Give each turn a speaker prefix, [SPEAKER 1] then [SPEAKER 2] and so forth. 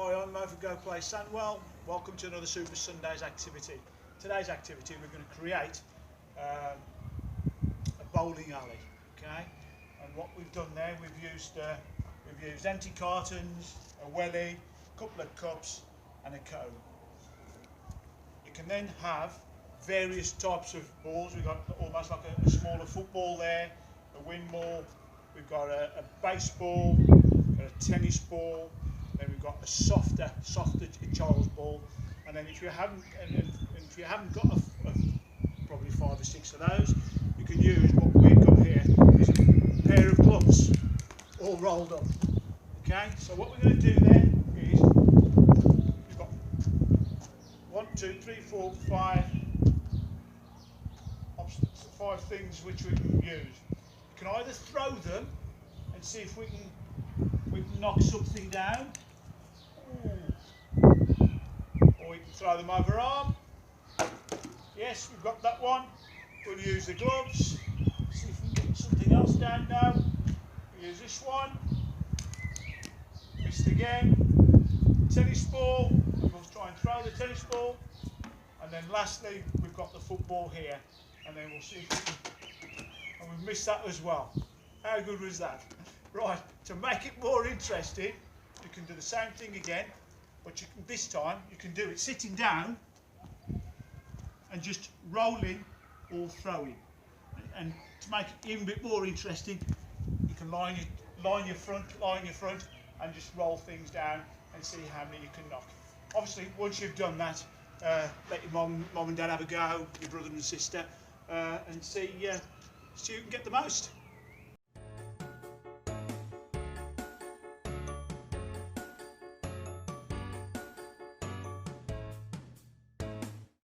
[SPEAKER 1] Hi, I'm Mo from Go Play Sandwell. Welcome to another Super Sundays activity. Today's activity, we're going to create a bowling alley. Okay, and what we've done there, we've used empty cartons, a welly, a couple of cups, and a cone. You can then have various types of balls. We've got almost like a smaller football there, a wind ball. We've got a baseball, got a tennis ball. Then we've got a softer child's ball, and then if you haven't got probably 5 or 6 of those, you can use what we've got here is a pair of gloves all rolled up. Okay, so what we're going to do then is we've got 1, 2, 3, 4, 5 things which we can use. You can either throw them and see if we can knock something down. Or we can throw them over arm. Yes, we've got that one. We'll use the gloves. See if we can get something else down now. We'll use this one. Missed again. Tennis ball. And we'll try and throw the tennis ball. And then lastly, we've got the football here. And then we'll see if we can. And we've missed that as well. How good was that? Right, to make it more interesting, you can do the same thing again. But this time you can do it sitting down and just rolling or throwing. And to make it even a bit more interesting, you can line your front, and just roll things down and see how many you can knock. Obviously, once you've done that, let your mum and dad have a go, your brother and sister, and see who can get the most.